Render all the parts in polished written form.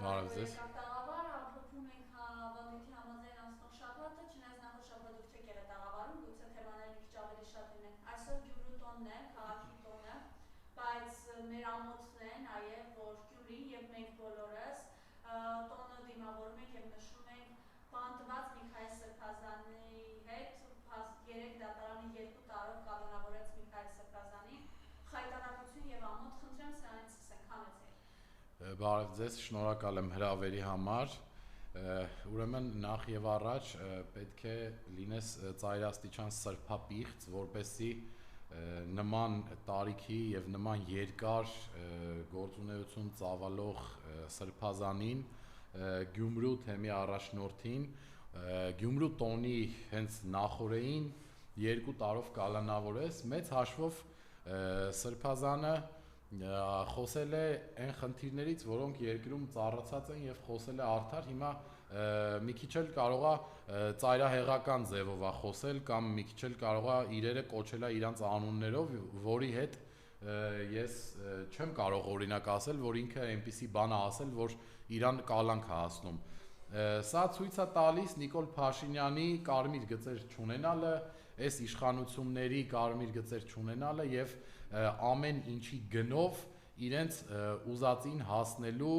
Բարև ձեզ։ Տաղավար ամփոփում ենք վանդույթի համաձայն անցնող շաբաթը, չնայած նախորդ շաբաթ դուք չեք եղել տաղավարում, գուցե թեմաները մի քիչ ավելի շատ լինեն։ Այսօր Գյումրու տոնն է, քաղաքի տոնը, բայց մեր ամոթն է նաև, որ Գյումրին եւ մենք բոլորս տոնը դիմավորում ենք եւ նշում ենք բանտված Միքայել Սրբազանի հետ, 3 դատարանի 2 տարով կանոնավորեց Միքայել Սրբազանին, խայտարակություն եւ ամոթ, խնդրեմ սրանից սկսենք, Հանեցի։ Բարև ձեզ, շնորհակալ եմ հրավերի համար։ Ուրեմն նախ եւ առաջ պետք է լինես ծայրաստիճան սրբապիղծ, որպեսզի նման տարիքի եւ նման երկար գործունեություն ծավալող սրբազանին Գյումրու թեմի առաջնորդին Գյումրու տոնի հենց նախորդին 2 տարով կալանավորես, մեծ հաշվով սրբազանը խոսել է այն խնդիրներից, որոնք երկրում ծառացած են եւ խոսել է արդար, հիմա մի քիչ էլ կարողա ծայրահեղական ձևով է խոսել կամ մի քիչ էլ կարողա իրերը կոչել է իրանց անուններով, որի հետ ես չեմ կարող օրինակ ասել, որ ինքը այնպիսի բան է ասել, որ իրան կալանք է հասնում։ Սա ցույց է տալիս Նիկոլ Փաշինյանի կարմիր գծեր չունենալը, այս իշխանությունների կարմիր գծեր չունենալը եւ ամեն ինչի գնով իրենց ուզածին հասնելու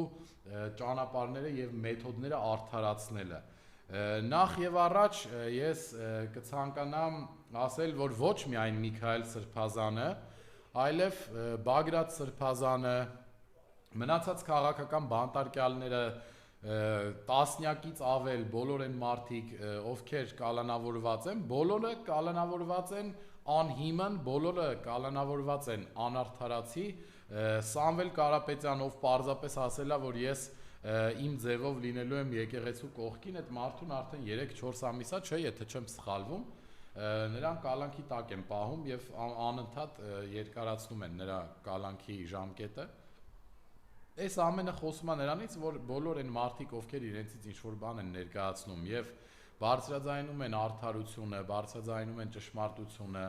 ճանապարհները եւ մեթոդները արդարացնելը։ Նախ եւ առաջ ես կցանկանամ ասել, որ ոչ միայն Միքայել Սրբազանը, այլև Բագրատ Սրբազանը, մնացած քաղաքական բանտարկյալները, տասնյակից ավել բոլոր այն մարդիկ, ովքեր կալանավորված են, բոլորը կալանավորված են անհիմն, բոլորը կալանավորված են անարդարացի, Սամվել Կարապետյան, ով պարզապես ասելա, որ ես իմ ձևով լինելու եմ եկեղեցու կողքին, այդ մարդուն արդեն 3-4 ամիսա չէ, եթե չեմ սխալվում, նրան կալանքի տակ են պահում եւ անընդհատ երկարացնում են նրա կալանքի ժամկետը։ Այս ամենը խոսում է նրանից, որ բոլոր այն մարդիկ, ովքեր իրենցից ինչ-որ բան են ներկայացնում եւ բարձրաձայնում են արդարությունը, բարձրաձայնում են ճշմարտությունը,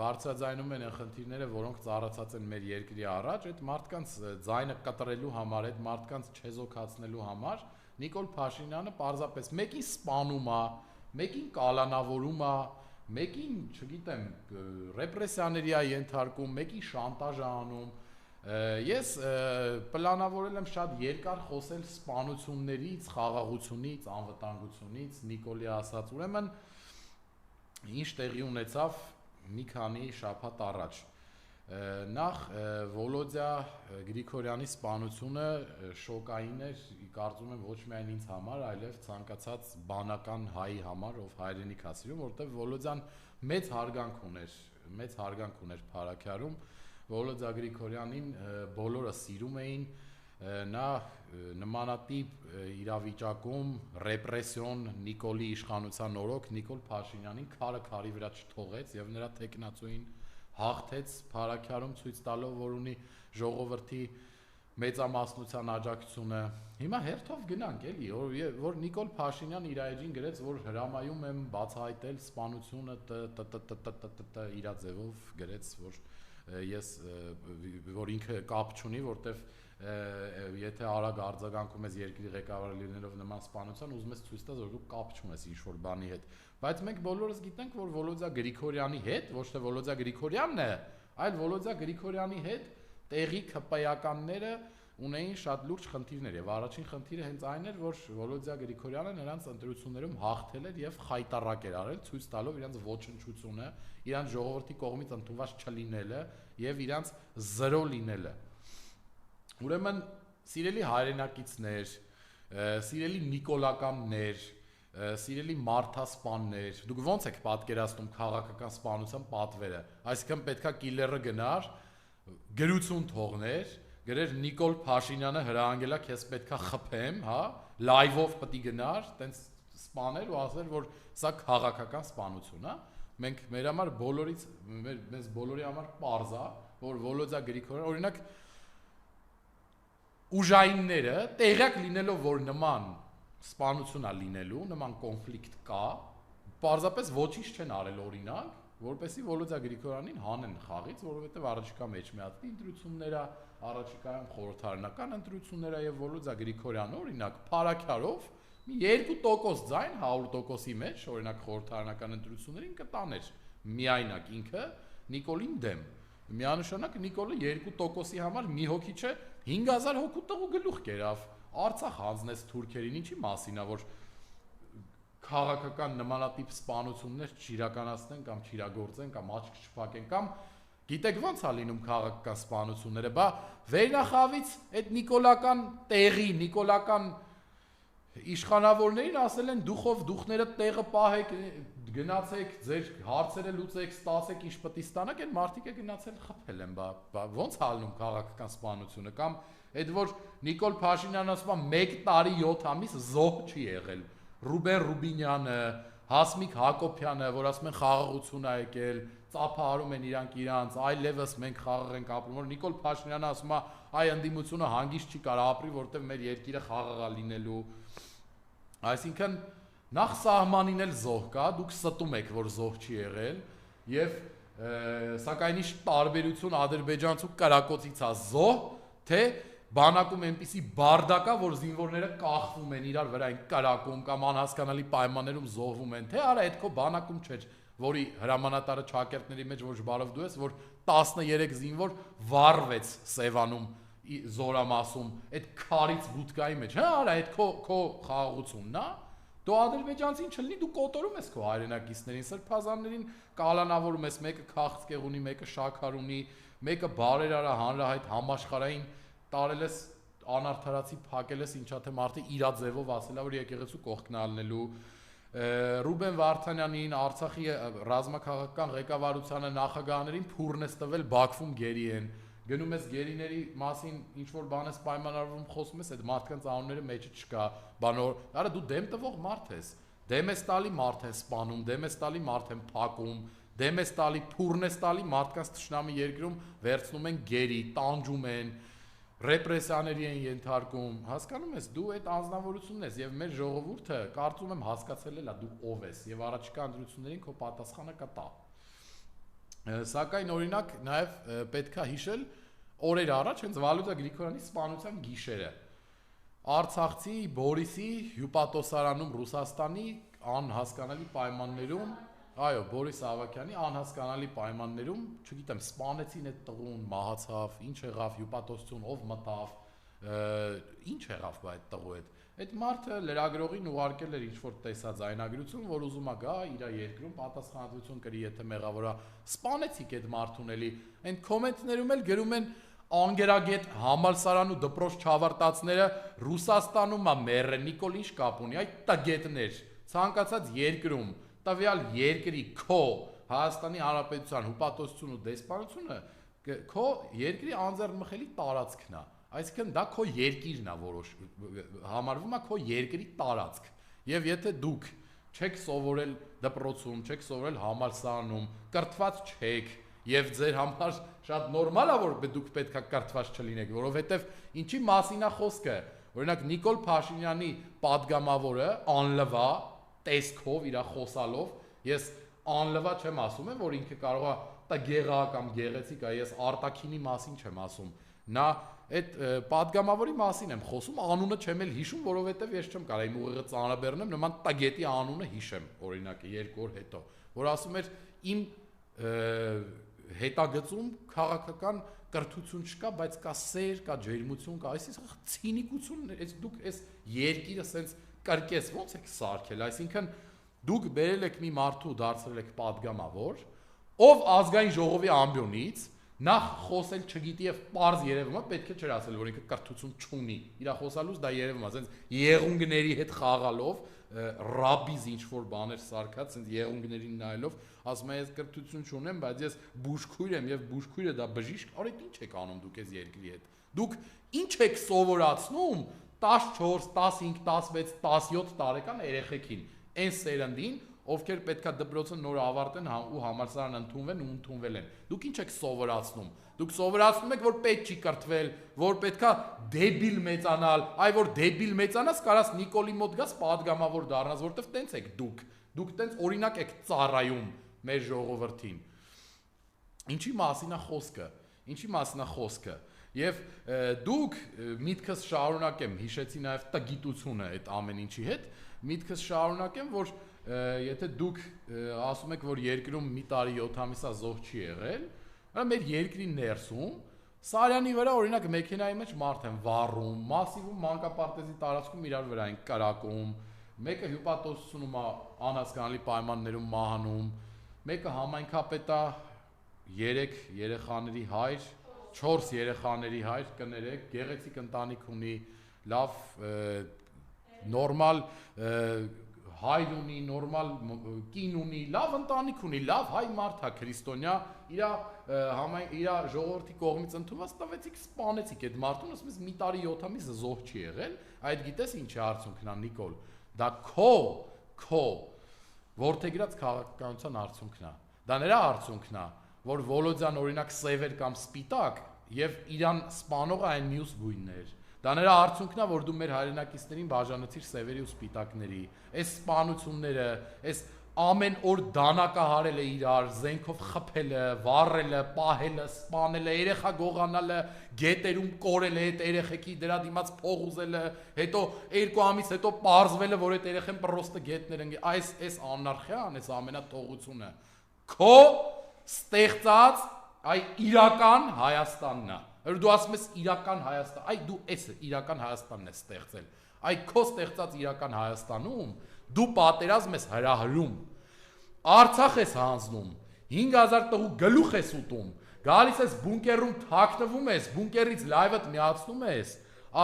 բարձրաձայնում են այն խնդիրները, որոնք ծառացած են մեր երկրի առաջ, այդ մարդկանց ձայնը կտրելու համար, այդ մարդկանց չեզոքացնելու համար Նիկոլ Փաշինյանը պարզապես մեկին սպանում է, մեկին կալանավորում է, մեկին, չգիտեմ, ռեպրեսիաների է ենթարկում, մեկին շանտաժ է անում։ Ես պլանավորել եմ շատ երկար խոսել սպանություններից, խաղաղությունից, անվտանգությունից, Նիկոլի ասած, ուրեմն ինչ տեղի ունեցավ մի քանի շաբաթ առաջ։ Նախ Վոլոդյա Գրիգորյանի սպանությունը շոկային էր, կարծում եմ ոչ միայն ինձ համար, այլև ցանկացած բանական հայի համար, ով հայրենիք է սիրում, որովհետև Վոլոդյան մեծ հարգանք ուներ Փարաքյարում, Վոլոդյա Գրիգորյանին բոլորը սիրում էին, նա նմանատիպ իրավիճակում ռեպրեսիոն Նիկոլի իշխանության օրոք Նիկոլ Փաշինյանին քարը քարի վրա չթողեց եւ նրա տեխնացուին հաղթեց Փարաքյարում, ցույց տալով, որ ունի ժողովրդի մեծամասնության աջակցությունը։ Հիմա հերթով գնանք էլի, որ Նիկոլ Փաշինյանը իր էջին գրեց, որ հրամայում եմ բացահայտել սպանությունը իր ձևով գրեց, որ ինքը կապ չունի, որտեվ եթե արագ արձագանքում ես երկրի ղեկավարը լինելով նման սպանության, ուզում ես ցույց տալ, որ դու կապ չունես ինչ-որ բանի հետ։ Բայց մենք բոլորս գիտենք, որ Վոլոդյա Գրիգորյանի հետ, ոչ թե Վոլոդյա Գրիգորյանն է, այլ Վոլոդյա Գրիգորյանի հետ տեղի ԿՊ-ականները ունեին շատ լուրջ խնդիրներ եւ առաջին խնդիրը հենց այն էր, որ Վոլոդյա Գրիգորյանը նրանց ընտրություններում հաղթել էր եւ խայտարակ էր արել, ցույց տալով իրանց ոչնչությունը, իրանց ժողովրդի կողմից ընդունված չլինելը եւ իրանց զրո լինելը։ Ուրեմն սիրելի հայրենակիցներ, սիրելի նիկոլականներ, սիրելի մարդասպաններ, դուք ո՞նց եք պատկերացնում քաղաքական սպանության պատվերը, այսինքն պետքա կիլերը գնար, գրություն թողներ, գրեր Նիկոլ Փաշինյանը հրահանգելա քեզ պետքա խփեմ, հա, լայվով պետք է գնար, տենց սպաներ ու ասել, որ սա քաղաքական սպանություն է։ Մենք մեր համար բոլորից մեզ բոլորի համար պարզ է, որ Վոլոդյա Գրիգորյանը, օրինակ ուժայինները տեղյակ լինելով, որ նման սպանություն է լինելու, նման կոնֆլիկտ կա, պարզապես ոչինչ չեն արել օրինակ, որպեսզի Վոլոդյա Գրիգորյանին հանեն խաղից, որովհետև առաջիկա մեջմիածնի ընտրությունները, առաջիկայում խորհրդարանական ընտրությունները եւ Վոլոդյա Գրիգորյանը օրինակ փարաքարով մի 2% ձայն 100%-ի մեջ, օրինակ խորհրդարանական ընտրություններին կտաներ միայնակ ինքը Նիկոլին դեմ։ Միանշանակ Նիկոլը 2%-ի համար մի հոգի չէ 5000 հոգու տղու գլուխ կերավ։ Արցախ հանձնեց թուրքերին, ինչի մասին է, որ քաղաքական նմանատիպ սպանություններ չիրականացնեն կամ չիրագործեն կամ աչք չփակեն կամ գիտեք ո՞նց է լինում քաղաքական սպանությունները, բա վերնախավից այդ նիկոլական տեղի, նիկոլական իշխանավորներին ասել են դուխները տեղը պահեք, գնացեք, ձեր հարցերը լուծեք, ստացեք, ինչ պետք է ստանաք, այն մարդիկ է գնացել խփել են, բա ո՞նց հալնում քաղաքական սպանությունը կամ այդ որ Նիկոլ Փաշինյանն ասում է 1 տարի 7 ամիս զոհ չի եղել, Ռուբեն Ռուբինյանը, Հասմիկ Հակոբյանը, որ ասում են խաղաղություն է եկել, ծափահարում են իրանք, այլևս մենք խաղաղ ենք ապրում, որ Նիկոլ Փաշինյանը ասում է, այ ընդդիմությունը հանգիստ չի կարող ապրի, որտեղ մեր երկիրը խաղաղ է լինելու։ Այսինքն նախ սահմանին էլ զոհ կա, դուք ստում եք, որ զոհ չի եղել, եւ սակայն ինչ տարբերություն ադրբեջանցու կրակոցից է զոհ, թե բանակում այնպիսի բարդակա, որ զինվորները կախվում են իրար վրա են կրակում կամ անհասկանալի պայմաններում զոհվում են, թե արա այդ քո բանակում չէ, որի հրամանատարը ճակերտների մեջ ոչ բարով դու ես, որ 13 զինվոր վառվեց Սևանում զորամասում, այդ քարից բուտկայի մեջ, հա, արա այդ քո խաղաղությունն է, դու ադրբեջանցին չլինի, դու կոտորում ես քո հայրենակիցներին, սրբազաններին կալանավորում ես, մեկը քաղցկեղ ունի, մեկը շաքար ունի, մեկը բարերարա հանրահայտ համաշխարհային տարել ես անարդարացի փակել ես ինչա թե մարդը իրա ձևով ասելա որ եկեղեցու կողքն ալնելու Ռուբեն Վարդանյանին Արցախի ռազմաքաղաքական ղեկավարությանը նախագահներին փուրն ես տվել Բաքվում գերի են գնում ես գերիների մասին ինչ որ բան ես պայմանավորվում խոսում ես այդ մարդկանց անունները մեջը չկա բանոր արա դու դեմ տվող մարդ ես դեմ ես տալի մարդ ես սպանում դեմ ես տալի մարդ են փակում դեմ ես տալի փուրն ես տալի մարդկանց թշնամի երկրում վերցնում են գերի տանջում են ռեպրեսիաների են ենթարկում, հասկանում ես, դու այդ անձնավորությունն ես եւ մեր ժողովուրդը կարծում եմ հասկացել է լա դու ով ես եւ առաջիկա ընտրություններին քո պատասխանը կտա։ Սակայն օրինակ նաեւ պետքա հիշել օրեր առաջ հենց Վալոդյա Գրիգորյանի սպանության գիշերը Արցախցի Բորիսի հյուպատոսարանում Ռուսաստանի անհասկանալի պայմաններում Այո, Բորիս Ավակյանի անհասկանալի պայմաններում, չգիտեմ, սպանեցին այդ տղուն, մահացավ, ինչ եղավ, հյուպատոսություն, ով մտավ, ինչ եղավ այդ տղու հետ։ Այդ մարդը լրագրողին ուղարկել էր ինչ-որ տեսած այնագրություն, որ ուզում է գա իր երկրում պատասխանատվություն կրի, եթե մեղավորա։ Սպանեցիք այդ մարդուն էլի։ Այն կոմենտներում էլ գրում են անգերագետ համալսարան ու դպրոց չավարտածները Ռուսաստանում է մեռը, Նիկոլ ինչ կապ ունի, այդ տգետներ, ցանկացած երկրում տվյալ երկրի քո Հայաստանի Հանրապետության հպատոսություն ու դեսպանությունը քո երկրի անձեռնմխելի տարածքն է այսինքն դա քո երկիրն է որոշ համարվում է քո երկրի տարածք եւ եթե դուք չեք սովորել դպրոցում չեք սովորել համալսարանում կրթված չեք եւ ձեր համար շատ նորմալ է որ դուք պետքա կրթված չլինեք որովհետեւ ինչի մասին է խոսքը օրինակ Նիկոլ Փաշինյանի падգամավորը անլվա տեսքով իր խոսալով ես անլվա չեմ ասում որ ինքը կարող է տգեղա կամ գեղեցիկ է ես արտակինի մասին չեմ ասում նա այդ падգամավորի մասին եմ խոսում անունը չեմ էլ հիշում որովհետև ես չեմ կարող իմ ուղիղը ծանրաբեռնեմ նման տագետի անունը հիշեմ օրինակ 2 օր հետո որ ասում էր իմ հետագծում քաղաքական կրթություն չկա բայց կա սեր կա ջերմություն կա այսինքն ցինիկություն այս դուք այս երկիրը սենց կրկես ոնց եք սարքել այսինքն դուք բերել եք մի մարդու դարձրել եք падգամավոր ով ազգային ժողովի ամբիոնից նախ խոսել չգիտի եւ པարզ երևում է պետք է չէր ասել որ ինքը կրթություն չունի իր խոսալուց դա երևում է ասենց եղունգների հետ խաղալով ռաբիզ ինչ որ բաներ սարքած ասենց եղունգներին նայելով ասում է ես կրթություն չունեմ բայց ես բուժքույր եմ եւ բուժքույրը դա բժիշկ արեք ինչ եք անում դուք այս երկրի հետ դուք ինչ եք սովորացնում 14, 15, 16, 17 տարեկան երեխեքին, այն սերնդին, ովքեր պետքա դպրոցը նոր ավարտեն ու համալսարան ընդունվեն ու ընդունվել են։ Դուք ինչ եք սովորացնում։ Դուք սովորացնում եք, որ պետք չի կրթվել, որ պետքա դեբիլ մեծանալ, այ որ դեբիլ մեծանաս, կարաս Նիկոլի մոտ գաս падգամավոր դառնաս, որտեվ տենց եք դուք։ Դուք տենց օրինակ եք ծառայում։ մեր ժողովրդին։ Ինչի մասին է խոսքը։ Եվ դուք միտքս շարունակեմ, հիշեցի նաև տգիտությունը այդ ամեն ինչի հետ, միտքս շարունակեմ, որ եթե դուք ասում եք, որ երկրում մի տարի 7 ամիսա զոհ չի եղել, այլ մեր երկրի ներսում Սարյանի վրա օրինակ մեքենայի մեջ մարդ են վառում, մասիվում մանկապարտեզի տարածքում իրար վրա են կրակում, մեկը հյուպատոսությունում է անհասկանալի պայմաններում մահանում, մեկը համայնքապետ է 3 երեխաների հայր, 4 երեխաների հայր, կներեք, գեղեցիկ ընտանիք ունի, լավ նորմալ հայր ունի, նորմալ կին ունի, լավ ընտանիք ունի, լավ հայ մարդ է, քրիստոնյա, իր ժողովրդի կողմից ընդունված տվեցիք, սպանեցիք այդ մարդուն, ասում ես մի տարի 7 ամիս զոհ չի եղել, այդ գիտես ինչ է արդյունքն է, Նիկոլ, դա քո որդեգրած քաղաքականության արդյունքն է, դա նրա արդյունքն է, որ Վոլոդյան օրինակ սևեր կամ սպիտակ եւ իրան սպանողը այն մյուս գույններ։ Դա նրա արդյունքն է, որ դու մեր հայրենակիցներին բաժանեցիր սևերի ու սպիտակների։ Այս սպանությունները, այս ամեն օր դանակահարելը իրար, զենքով խփելը, վառելը, պահելը, սպանելը, երեխա գողանալը, գետերում կորելը, այդ երեխեքի դրա դիմաց փող ուզելը, հետո 2 ամիս հետո պարզվելը, որ այդ երեխեն պրոստը գետներ են, այս անարխիան, այս ամենաթողությունը քո ստեղծած այ իրական Հայաստանն է։ Դու ասում ես իրական Հայաստան, այ դու էս իրական Հայաստանն ես ստեղծել։ Այ քո ստեղծած իրական Հայաստանում դու պատերազմ ես հրահրում։ Արցախ ես հանձնում, 5000 տղու գլուխ ես ուտում, գալիս ես բունկերում թաքնվում ես, բունկերից լայվդ միացնում ես,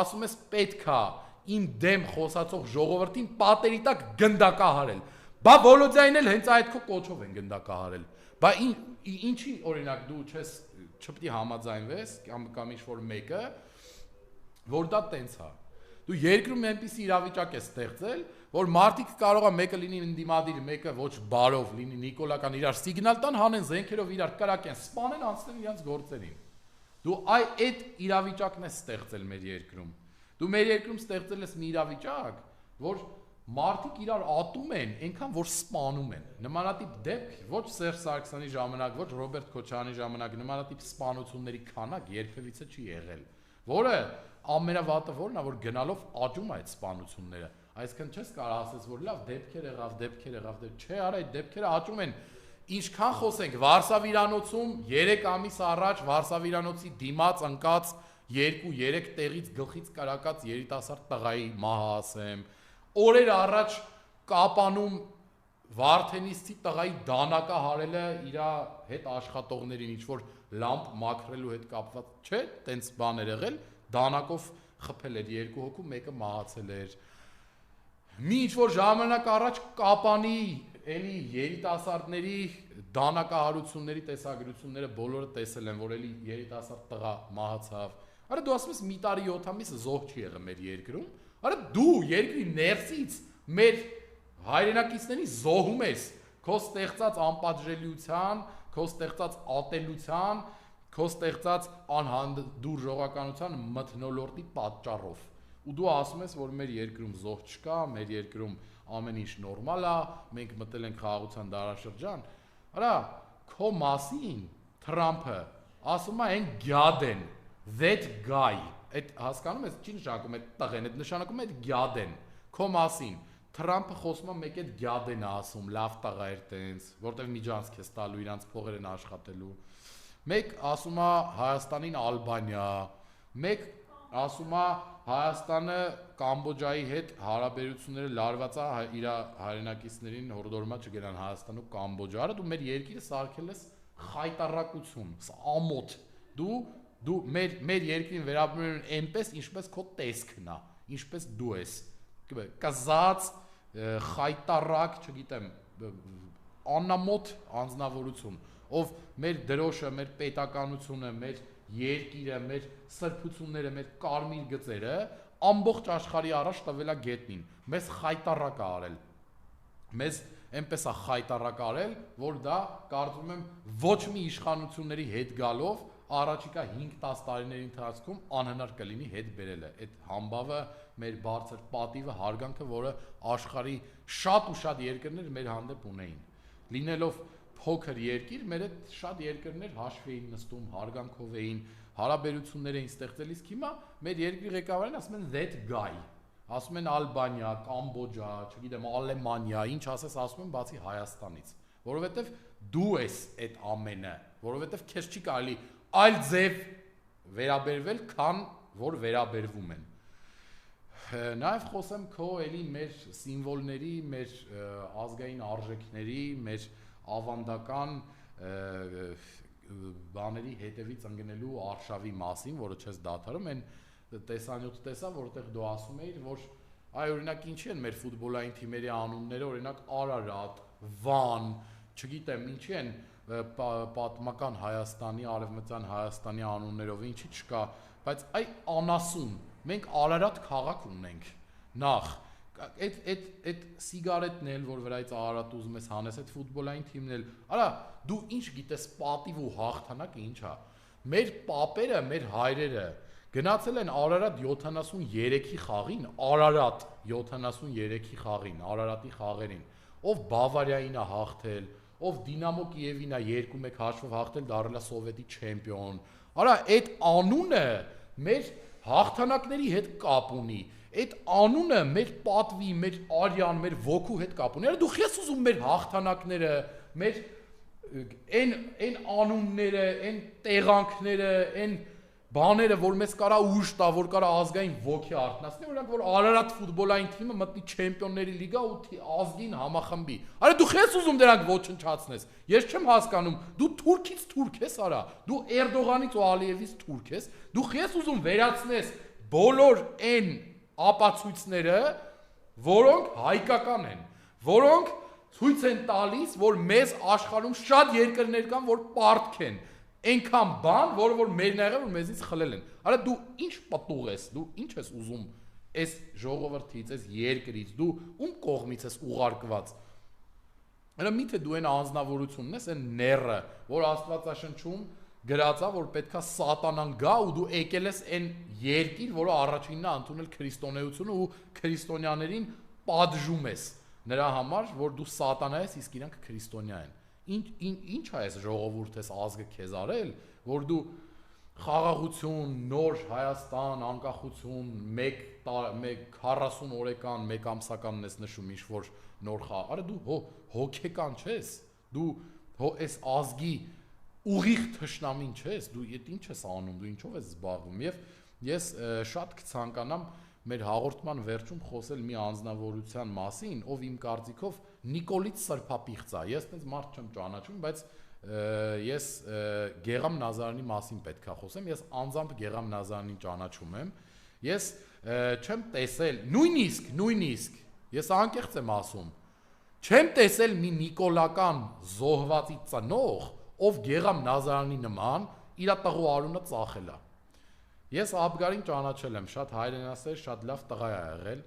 ասում ես պետքա իմ դեմ խոսացող ժողովրդին պատերի տակ գնդակահարել։ Բա Վոլոդյանին էլ հենց այդ քո կոչով են գնդակահարել։ Բա ինչի օրինակ դու չպետք է համաձայնվես կամ ինչ-որ մեկը, որ դա տենց է։ Դու երկրում այնպիսի իրավիճակ ես ստեղծել, որ մարդիկ կարող է մեկը լինի ընդդիմադիր, մեկը ոչ բարով լինի նիկոլական իրար սիգնալ տան, հանեն զենքերով իրար կրակեն, սպանեն, անցնեն իրենց գործերին։ Դու այդ իրավիճակն ես ստեղծել մեր երկրում։ Դու մեր երկրում ստեղծել ես մի իրավիճակ, որ մարդիկ իրար ատում են, այնքան որ սպանում են։ Նմանատիպ դեպք ոչ Սերժ Սարգսյանի ժամանակ, ոչ Ռոբերտ Քոչարյանի ժամանակ նմանատիպ սպանությունների քանակ երբևիցե չի եղել, որը ամենավատը որն է, որ գնալով աճում է այդ սպանությունները։ Այսինքն չես կարող ասես, որ լավ դեպքեր եղավ, չէ, արա այդ դեպքերը աճում են։ Ինչքան խոսենք Վարշավիրանոցում 3 ամիս առաջ Վարշավիրանոցի դիմաց ընկած 2-3 տեղից գլխից կարակած երիտասարդ տղայի մահը ասեմ, օրեր առաջ Կապանում Վարդենիսցի տղայի դանակը հարելը իր հետ աշխատողներին ինչ որ լամպ մաքրելու հետ կապված, չէ, տենց բաներ եղել, դանակով խփել էր 2 հոգու, մեկը մահացել էր։ Մի ինչ որ ժամանակ առաջ Կապանի էլի երիտասարդների դանակահարությունների տեսագրությունները բոլորը տեսել են, որ էլի երիտասարդ տղա մահացավ։ Արա դու ասում ես մի տարի 7 ամիս զոհ չի եղել մեր երկրում։ Արա դու երկրի ներսից մեր հայրենակիցների զոհում ես քո ստեղծած անպատժելիության, քո ստեղծած ատելության, քո ստեղծած անհանդուր ժողականության մթնոլորտի պատճառով։ Ու դու ասում ես, որ մեր երկրում զոհ չկա, մեր երկրում ամեն ինչ նորմալ է, մենք մտել ենք խաղաղության դարաշրջան։ Արա քո մասին Թրամփը ասում է այն գյադեն, that guy, այդ հասկանում ես, չի նշանակում այդ տղեն, այդ նշանակում է այդ գյադեն, քո մասին Թրամփը խոսում է մեկ այդ գյադեն է ասում, լավ տղա էր տենց, որտեղ միջանցք ես տալու իրանց փողեր են աշխատելու։ Մեկ ասում է Հայաստանին Ալբանիա, մեկ ասում է Հայաստանը Կամբոջայի հետ հարաբերությունները լարված է իր հայրենակիցներին հորդորմա չգնան Հայաստան ու Կամբոջա։ Արա դու մեր երկիրը սարքել ես խայտարակություն, ամոթ։ Դու մեր երկրին վերաբերում ես այնպես, ինչպես քո տեսքն է, ինչպես դու ես։ Կզած խայտարակ, չգիտեմ, աննամոթ անձնավորություն, ով մեր դրոշը, մեր պետականությունը, մեր երկիրը, մեր սրբությունները, մեր կարմիր գծերը ամբողջ աշխարհի առաջ տվել է գետնին։ Մեզ խայտարակ է արել։ Մեզ այնպես է խայտարակ արել, որ դա կարծում եմ ոչ մի իշխանությունների հետ գալով առաջիկա 5-10 տարիների ընթացքում անհնար կլինի հետ բերելը։ Այդ համբավը մեր բարձր պատիվը, հարգանքը, որը աշխարհի շատ ու շատ երկրներ մեր հանդեպ ունեին։ Լինելով փոքր երկիր, մեր այդ շատ երկրներ հաշվի էին նստում, հարգանքով էին, հարաբերություններ էին ստեղծելիս, հիմա մեր երկրի ղեկավարին ասում են that guy, ասում են Ալբանիա, Կամբոջա, չգիտեմ, Ալեմանիա, ինչ ասես ասում են բացի Հայաստանից, որովհետև դու ես այդ ամենը, որովհետև քեզ չի կարելի այլ ձև վերաբերվել, քան որ վերաբերվում են։ Նաև խոսեմ քո էլի մեր սիմվոլների, մեր ազգային արժեքների, մեր ավանդական բաների հետևից ընկնելու արշավի մասին, որը չես դադարում, այն տեսանյութ տեսա, որտեղ դու ասում էիր, որ այ օրինակ ինչի են մեր ֆուտբոլային թիմերի անունները, օրինակ Արարատ, Վան, չգիտեմ, ինչի են պատմական Հայաստանի, արևմտյան Հայաստանի անուններով, ինչի չկա, բայց այ անասուն, մենք Արարատ քաղաք ունենք, նախ, այդ սիգարետն էլ, որ վրայից Արարատ ուզում ես հանես, այդ ֆուտբոլային թիմն էլ, արա, դու ինչ գիտես պատիվ ու հաղթանակը ինչա, մեր պապերը, մեր հայրերը, գնացել են Արարատ 73-ի խաղին, Արարատ 73-ի խաղին, Արարատի խաղերին, ով Բավարիային է հաղթել, ով Դինամո Կիևին է 2-1 հաշվով հաղթել, դարձել է սովետի չեմպիոն։ Արա, այդ անունը մեր հաղթանակների հետ կապ ունի։ Այդ անունը մեր պատվի, մեր արյան, մեր ոգու հետ կապ ունի։ Արա, դու ես ուզում մեր հաղթանակները, մեր այն անունները, այն տեղանքները, այն բաները, որ մեզ կարա ուժ տա, որ կարա ազգային ոգի արթնացնի, օրինակ որ Արարատ ֆուտբոլային թիմը մտնի չեմպիոնների լիգա ու ազգին համախմբի։ Արա դու ես ուզում դրանք ոչնչացնես։ Ես չեմ հասկանում, դու թուրքից թուրք ես, արա։ Դու Էրդողանից ու Ալիևից թուրք ես։ Դու ես ուզում վերացնես բոլոր այն ապացույցները, որոնք հայկական են, որոնք ցույց են տալիս, որ մեզ աշխարհում շատ երկրներ կան, որ պարտք են։ Այնքան բան, որ մերն եղել, որ մեզից խլել են։ Արա դու ինչ պատուղ ես, դու ինչ ես ուզում այս ժողովրդից, այս երկրից, դու ում կողմից ես ուղարկված։ Արա միթե դու այն անձնավորությունն ես, այն ները, որ Աստվածաշնչում գրած է, որ պետքա սատանան գա ու դու եկել ես այն երկիր, որը առաջինն է ընդունել քրիստոնեությունը ու քրիստոնյաներին պատժում ես։ Նրա համար, որ դու սատանա ես, իսկ իրանք քրիստոնյա են։ Ինչ է այս ժողովուրդ ես ազգը քեզ արել, որ դու խաղաղություն, նոր Հայաստան, անկախություն, 40 օրեկան, 1 ամսականն ես նշում ինչ-որ նոր խաղ, արա դու հոգեկան չես, դու այս ազգի ուղիղ թշնամին չես, դու ինչ ես անում, դու ինչով ես զբաղվում, և ես շատ կցանկանամ մեր հաղորդման վերջում խոսել մի անձնավորության մասին, ով իմ կարծիքով Նիկոլից սրբապիղծ է, ես տենց մարդ չեմ ճանաչում, բայց ես Գեղամ Նազարյանի մասին պետք է խոսեմ, ես անձամբ Գեղամ Նազարյանին ճանաչում եմ, ես չեմ տեսել, նույնիսկ, ես անկեղծ եմ ասում, չեմ տեսել մի նիկոլական զոհվածի ծնող, ով Գեղամ Նազարյանի նման իր տղու արունը ծախել է։ Ես Աբգարին ճանաչել եմ, շատ հայրենասեր, շատ լավ տղա է եղել,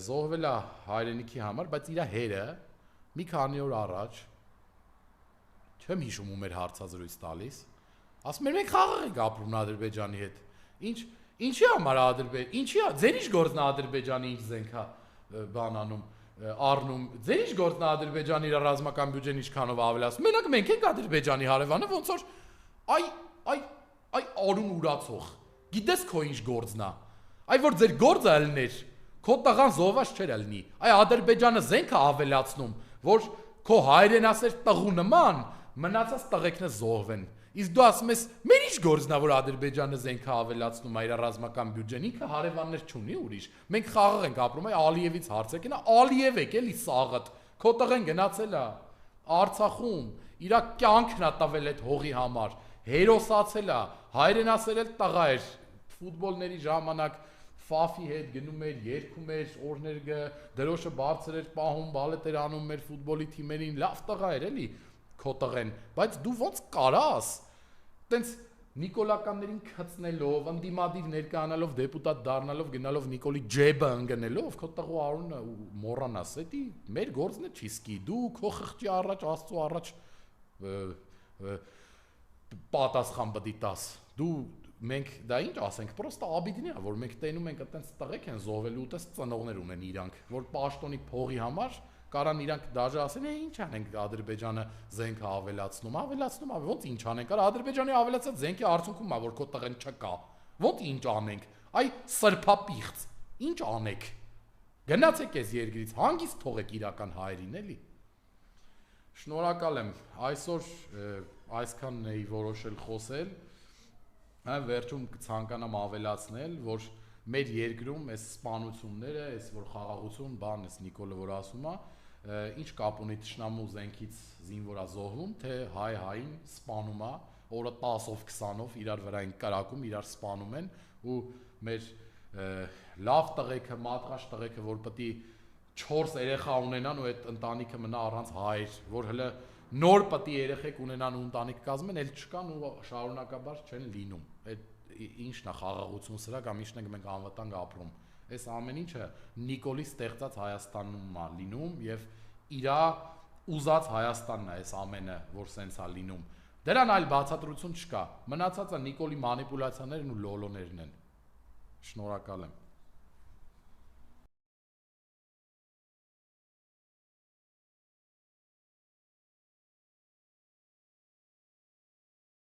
զոհվել է հայրենիքի համար, բայց իր հերը մի քանի օր առաջ, չեմ հիշում ում էր հարցազրույց տալիս, ասում էր մենք խաղաղ ենք ապրում Ադրբեջանի հետ, ինչի համար ձեր ինչ գործն է Ադրբեջանի ինչ զենք է բանանում, առնում, ձեր ինչ գործն է Ադրբեջանի իր ռազմական բյուջեն ինչքանով ավելացնում, մենակ մենք ենք Ադրբեջանի հարևանը, ոնց որ այ արուն ուրացող, գիտես քո ինչ գործն է, այ որ ձեր գործը ելներ, քո տղան զոհված չէր ելնի, այ Ադրբեջանը զենք է ավելացնում, որ քո հայրենասեր տղու նման մնացած տղեկները զոհվեն, իսկ դու ասում ես, մեր ինչ գործն է, որ Ադրբեջանը զենք է ավելացնում իր ռազմական բյուջեն, ինքը հարևաններ չունի ուրիշ, մենք խաղաղ ենք ապրում, այ Ալիևից հարց եկին, Ալիև եք էլի սաղըտ, քո տղեն գնացել է Արցախում, իր կյանքն է տվել այդ հողի համար, հերոսացել է, հայրենասեր էլ տղա էր, ֆուտբոլների ժամանակ Ֆաֆի հետ գնում էր, երգում էր, օրներ դրոշը բարձր էր պահում, բալետ էր անում մեր ֆուտբոլի թիմերին, լավ տղա էր էլի քո տղեն, բայց դու ոնց կարաս, տենց նիկոլականներին քծնելով, ընդդիմադիր ներկայանալով, դեպուտատ դառնալով, գնալով Նիկոլի ջեբը ընկնելով, քո տղու արունը մոռանաս, էդի մեր գործն է չի սկի, դու քո խղճի առաջ, Աստծո առաջ պատասխան պետք է տաս, դու մենք դա ինչ ասենք, պրոստը աբիդին է, որ մենք տենում ենք այտենց տղեկ են զոհվելու ու տես ծնողներ ունեն իրանք, որ պաշտոնի փողի համար Կարան իրանք դաժե ասեն, ինչ անենք Ադրբեջանը զենքը ավելացնում, ոնց ինչ անենք, արա Ադրբեջանի ավելացած զենքի արդյունքում է, որ քո տղեն չկա։ Ոնց ինչ անենք։ Այ սրբապիղծ, ինչ անեք։ Գնացեք այս երկրից, հանգիստ թողեք իրական հայերին, էլի։ Շնորհակալ եմ։ Այսօր այսքանն էի որոշել խոսել։ Վերջում կցանկանամ ավելացնել, որ մեր երկրում այս սպանությունները, այս որ խաղաղություն, բան էս Նիկոլը որ ասում է, ինչ կապ ունի թշնամու զենքից զինվորա զոհվում, թե հային սպանում է, օրը 10-ով 20-ով իրար վրա են կրակում, իրար սպանում են ու մեր լավ տղեկը, մատրաշ տղեկը, որ պետք է 4 երեխա ունենան ու այդ ընտանիքը մնա առանց հայր, որ հələ նոր պետք է երեխեք ունենան ու ընտանիք կազմեն, էլ չկան ու շարունակաբար չեն լինում։ Այդ ինչն է խաղաղություն սրա կամ ինչն ենք մենք անվտանգ ապրում։ Այս ամեն ինչը Նիկոլի ստեղծած Հայաստանում է լինում եւ իրա ուզած Հայաստանն է այս ամենը, որ սենց է լինում։ Դրան այլ բացատրություն չկա։ Մնացածը Նիկոլի մանիպուլյացիաներն ու լոլոներն են։ Շնորհակալ եմ։